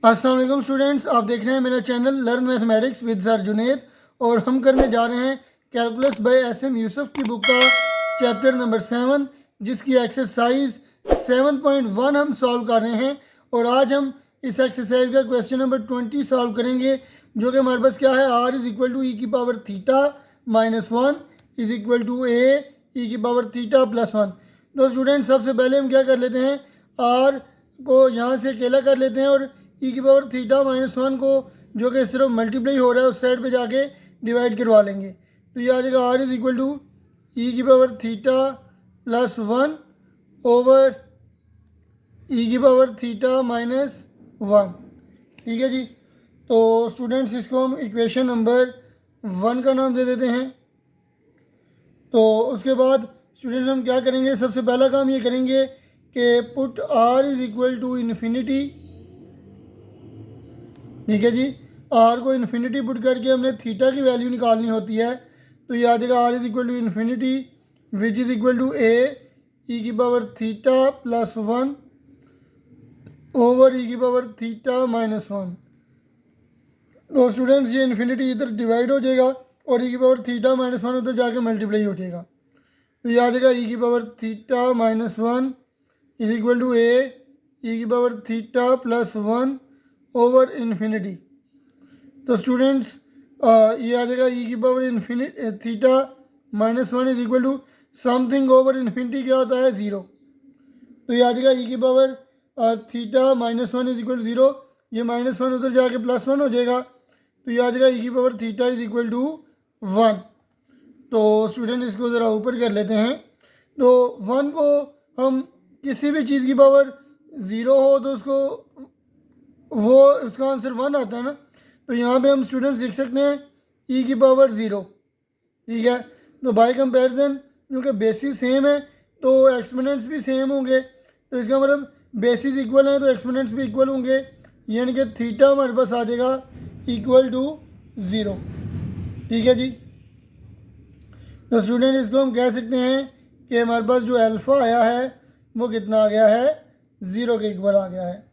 अस्सलाम वालेकुम स्टूडेंट्स, आप देख रहे हैं मेरा channel learn mathematics with sir Junaid. और हम करने जा रहे हैं calculus by S M Yusuf की बुक का चैप्टर नंबर 7, जिसकी एक्सरसाइज 7.1 हम सॉल्व कर रहे हैं। और आज हम इस एक्सरसाइज का क्वेश्चन नंबर 20 सॉल्व करेंगे, जो कि हमारे पास क्या है, R is equal to e की power theta minus one is equal to a e की पावर थीटा प्लस वन। तो स्टूडेंट्स, सबसे पहले हम क्या कर लेते हैं, आर को यहाँ से अकेला कर लेते हैं और ई की पावर थीटा माइनस वन को, जो कि सिर्फ मल्टीप्लाई हो रहा है, उस साइड पे जाके डिवाइड करवा लेंगे। तो ये आ जाएगा R is equal to e की power theta plus one over e की पावर थीटा माइनस वन। ठीक है जी। तो स्टूडेंट्स, इसको हम इक्वेशन नंबर 1 का नाम दे देते हैं। तो उसके बाद स्टूडेंट्स हम क्या करेंगे, सबसे पहला काम ये करेंगे कि put r is equal to infinity. ठीक है जी। आर को इन्फिनिटी पुट करके हमने थीटा की वैल्यू निकालनी होती है। तो ये आ जाएगा R is equal to infinity which is equal to a e की power theta plus one over e की पावर थीटा माइनस वन। तो स्टूडेंट्स, ये इन्फिनिटी इधर डिवाइड हो जाएगा और ई की पावर थीटा माइनस वन उधर जाके मल्टीप्लाई हो जाएगा। तो ये आ जाएगा ई की power theta minus one is equal to a e की power theta plus one over infinity. तो स्टूडेंट्स, ये आ जाएगा ई की power infinity theta minus one is equal to something over infinity क्या होता है, ज़ीरो। तो ये आ जाएगा ई की power theta minus one is equal to zero. ये माइनस वन उधर जाके प्लस वन हो जाएगा। तो ये आ जाएगा ई की power theta is equal to one. तो स्टूडेंट, इसको ज़रा ऊपर कर लेते हैं। तो वन को हम किसी भी चीज़ की पावर ज़ीरो हो तो उसको वो इसका आंसर वन आता है ना। तो यहाँ पे हम स्टूडेंट्स लिख सकते हैं ई की पावर ज़ीरो। ठीक है। तो बाय कंपैरिजन, क्योंकि बेसिस सेम है तो एक्सपोनेंट्स भी सेम होंगे। तो इसका मतलब बेसिस इक्वल है तो एक्सपोनेंट्स भी इक्वल होंगे, यानी कि थीटा हमारे पास आ जाएगा इक्वल टू ज़ीरो। ठीक है जी। तो स्टूडेंट, इसको हम कह सकते हैं कि हमारे पास जो अल्फ़ा आया है वो कितना आ गया है, ज़ीरो के इक्वल आ गया है।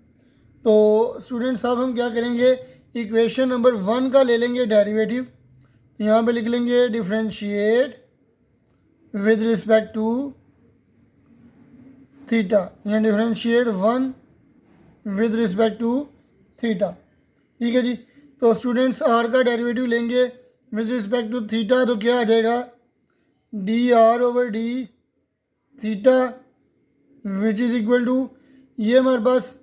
तो स्टूडेंट्स, अब हम क्या करेंगे, इक्वेशन नंबर 1 का ले लेंगे डेरिवेटिव। यहाँ पे लिख लेंगे differentiate with respect to theta, या differentiate 1 with respect to theta. ठीक है जी। तो स्टूडेंट्स, आर का डेरिवेटिव लेंगे विद रिस्पेक्ट टू थीटा, तो क्या आ जाएगा, d R over d theta which is equal to, ये हमारे पास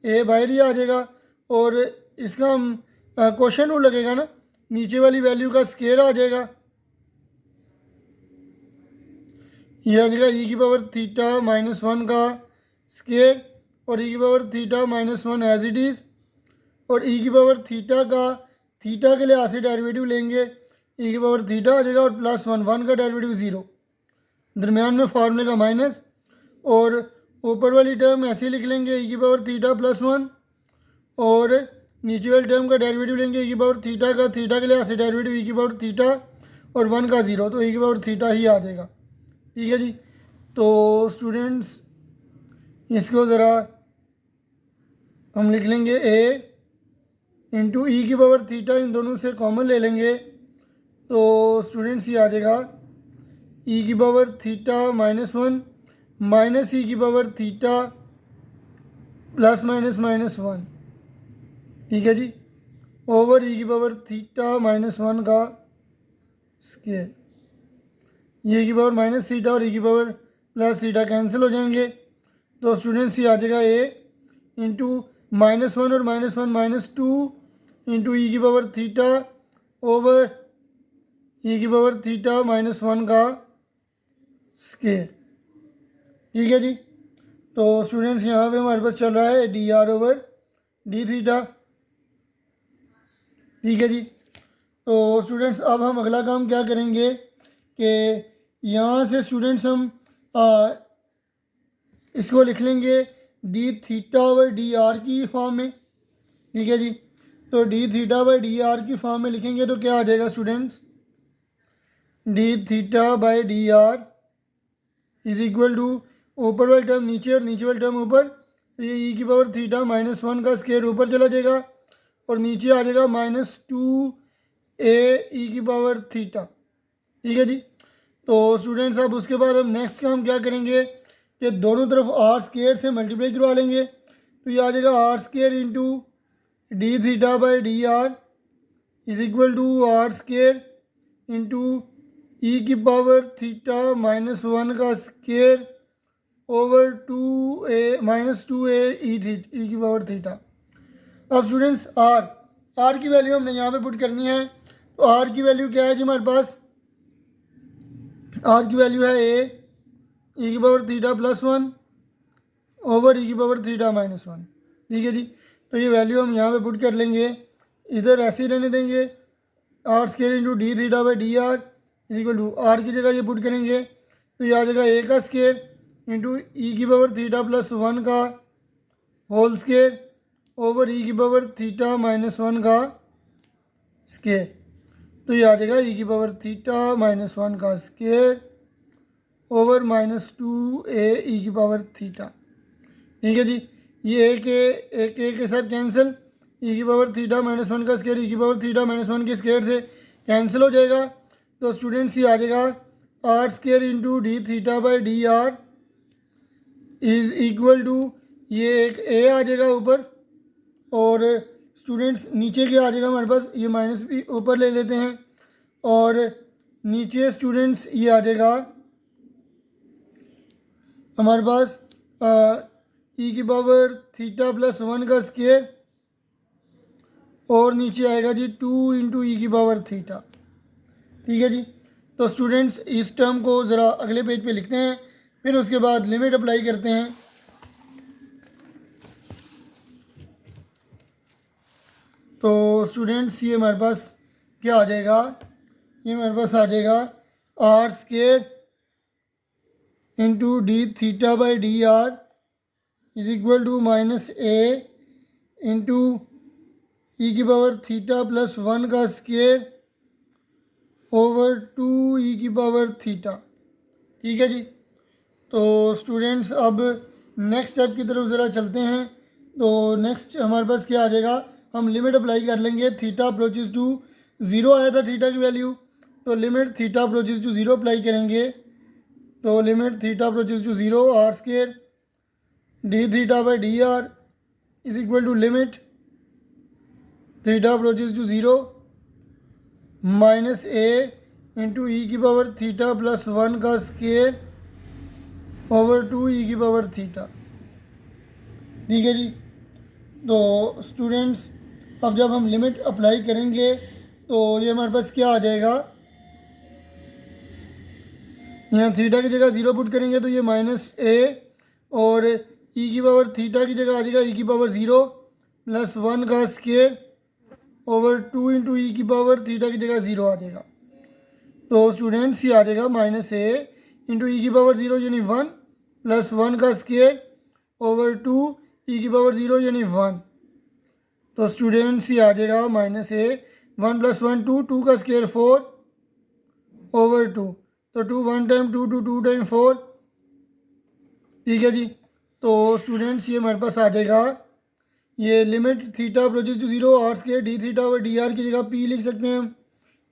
ए बाहर ही आ जाएगा और इसका हम क्वेश्चन रूल लगेगा ना, नीचे वाली वैल्यू का स्केयर आ जाएगा। ये आ जाएगा ई की पावर थीटा माइनस वन का स्केयर और ई की power theta minus one as it is, और ई की पावर थीटा का थीटा के लिहाज से डेरिवेटिव लेंगे, ई की पावर थीटा आ जाएगा और प्लस वन, वन का डेरिवेटिव ज़ीरो, दरमियान में फार्मूले का माइनस, और ऊपर वाली टर्म ऐसे ही लिख लेंगे ई की पावर थीटा प्लस वन, और नीचे वाली टर्म का डेरिवेटिव लेंगे ई की पावर थीटा का, थीटा के लिहाज से डेरिवेटिव ई की पावर थीटा और वन का ज़ीरो, तो ई की पावर थीटा ही आ जाएगा। ठीक है जी। तो स्टूडेंट्स, इसको ज़रा हम लिख लेंगे ए इंटू ई की पावर थीटा, इन दोनों से कॉमन ले लेंगे। तो स्टूडेंट्स, ये आ जाएगा ई की power theta minus one minus e की power theta plus minus minus one. ठीक है जी। ओवर ई की पावर थीटा माइनस वन का स्केयर, ये की पावर माइनस थीटा और ई की पावर प्लस थीटा कैंसिल हो जाएंगे। तो स्टूडेंट्स, ये आ जाएगा ए इंटू माइनस वन और minus one minus two into e की पावर थीटा ओवर ई की पावर थीटा माइनस वन का स्केयर। ठीक है जी। तो स्टूडेंट्स, यहाँ पे हमारे पास चल रहा है D R over d theta. ठीक है जी। तो स्टूडेंट्स, अब हम अगला काम क्या करेंगे कि यहाँ से स्टूडेंट्स हम इसको लिख लेंगे d theta over d r की फॉर्म में। ठीक है जी। तो d theta by d r की फॉर्म में लिखेंगे तो क्या आ जाएगा students, d theta by d r is equal to ऊपर वाली टर्म नीचे और नीचे वाली टर्म ऊपर, तो ये ई की पावर थीटा माइनस वन का स्केयर ऊपर चला जाएगा और नीचे आ जाएगा माइनस टू ए ई की पावर थीटा। ठीक है जी। तो स्टूडेंट्स अब उसके बाद हम नेक्स्ट काम क्या करेंगे कि दोनों तरफ आर स्केयर से मल्टीप्लाई करवा लेंगे। तो ये आ जाएगा r square into d theta by d r is equal to r square into e की पावर थीटा माइनस वन का square over two a minus two a e की पावर थीटा। अब स्टूडेंट्स आर की value हमने यहाँ पे put करनी है। तो आर की वैल्यू क्या है जी हमारे पास, आर की वैल्यू है ए ई की power theta plus one over e की पावर थीटा माइनस वन। ठीक है जी। तो ये वैल्यू हम यहाँ पे पुट कर लेंगे, इधर ऐसे ही रहने देंगे, r square into d theta by d r is equal to r की जगह ये पुट करेंगे तो ये आ जाएगा ए का स्केयर इंटू ई की पावर थीटा प्लस वन का होल स्केयर ओवर ई की पावर थीटा माइनस वन का स्केयर। तो ये आ जाएगा ई की पावर थीटा माइनस वन का square over minus two a e की पावर थीटा। ठीक है जी। ये एक के साथ कैंसिल, ई की पावर थीटा माइनस वन का स्केयर ई की पावर थीटा माइनस वन के स्केयर से कैंसिल हो जाएगा। तो स्टूडेंट्स ये आ जाएगा r square into d theta by d r is equal to ये एक ए आ जाएगा ऊपर और स्टूडेंट्स नीचे क्या आ जाएगा हमारे पास, ये माइनस भी ऊपर ले लेते हैं और नीचे स्टूडेंट्स ये आ जाएगा हमारे पास ई की पावर थीटा प्लस वन का स्केयर और नीचे आएगा जी टू इंटू ई की पावर थीटा। ठीक है जी। तो स्टूडेंट्स इस टर्म को ज़रा अगले पेज पे लिखते हैं, फिर उसके बाद लिमिट अप्लाई करते हैं। तो स्टूडेंट्स ये हमारे पास क्या आ जाएगा, ये हमारे पास आ जाएगा r square into d theta by d r is equal to minus a into e की पावर थीटा प्लस वन का स्केयर ओवर टू ई की पावर थीटा। ठीक है जी। तो स्टूडेंट्स अब नेक्स्ट स्टेप की तरफ ज़रा चलते हैं। तो नेक्स्ट हमारे पास क्या आ जाएगा, हम लिमिट अप्लाई कर लेंगे, थीटा अप्रोचेस टू ज़ीरो आया था थीटा की वैल्यू, तो limit theta approaches to zero apply करेंगे। तो limit theta approaches to zero r square d theta by d r is equal to limit theta approaches to zero minus a into e की power theta plus one का square over two e की power theta. ठीक है जी। तो students अब जब हम लिमिट अप्लाई करेंगे तो ये हमारे पास क्या आ जाएगा, यहाँ थीटा की जगह ज़ीरो पुट करेंगे तो ये माइनस ए और ई की पावर थीटा की जगह आ जाएगा ई की पावर ज़ीरो प्लस वन का square over to into e की पावर थीटा की जगह ज़ीरो आ जाएगा। तो स्टूडेंट्स ये आ जाएगा माइनस ए इंटू ई की पावर ज़ीरो यानी वन प्लस वन का स्केयर ओवर टू ई की पावर ज़ीरो यानी वन। तो स्टूडेंट्स ये आ जाएगा minus a one plus one two, two का स्केयर फोर ओवर टू, तो two one time two two two time four. ठीक है जी। तो स्टूडेंट्स ये हमारे पास आ जाएगा, ये limit theta approaches to zero r square d theta और डी आर की जगह पी लिख सकते हैं हम।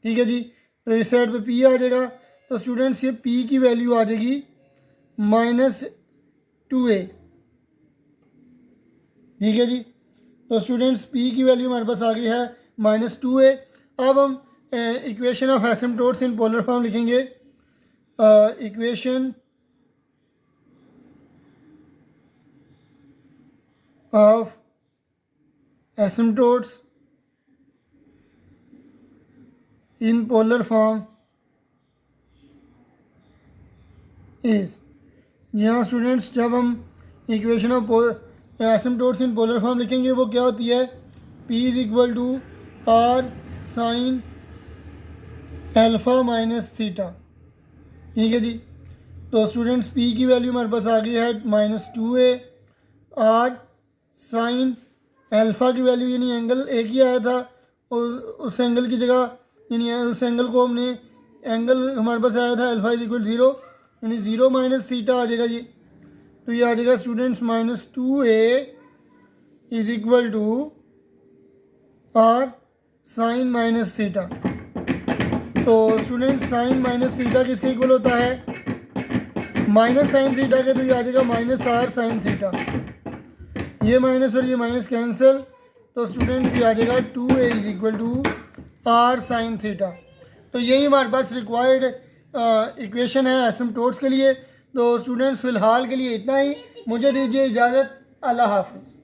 ठीक है जी। तो इस साइड पे पी आ जाएगा। तो स्टूडेंट्स ये पी की वैल्यू आ जाएगी माइनस टू ए। ठीक है जी। तो स्टूडेंट्स पी की वैल्यू हमारे पास आ गई है माइनस टू ए। अब हम equation of asymptotes in polar form लिखेंगे। Equation of asymptotes in polar form is, यहाँ स्टूडेंट्स जब हम equation of asymptotes in polar form लिखेंगे वो क्या होती है, P is equal to are sine alpha minus theta. ठीक है जी। तो स्टूडेंट्स P की वैल्यू हमारे पास आ गई है minus two a, r sine alpha की वैल्यू यानी एंगल एक ही आया था और उस एंगल की जगह यानी उस एंगल को हमने एंगल हमारे पास आया था अल्फ़ा इज इक्वल ज़ीरो यानी ज़ीरो माइनस थीटा आ जाएगा जी। तो तो ये आ जाएगा students -2a is equal to are sine minus theta. तो स्टूडेंट साइन माइनस थीटा किसके इक्वल होता है, माइनस साइन थीटा के, तो ये आ जाएगा -r साइन थीटा। ये माइनस और ये माइनस कैंसिल, तो स्टूडेंट्स ये आ जाएगा 2a is equal to r sine theta. तो यही हमारे पास रिक्वायर्ड इक्वेशन है एसिम्पटोट्स के लिए। तो स्टूडेंट्स फ़िलहाल के लिए इतना ही, मुझे दीजिए इजाज़त, अल्लाह हाफिज़।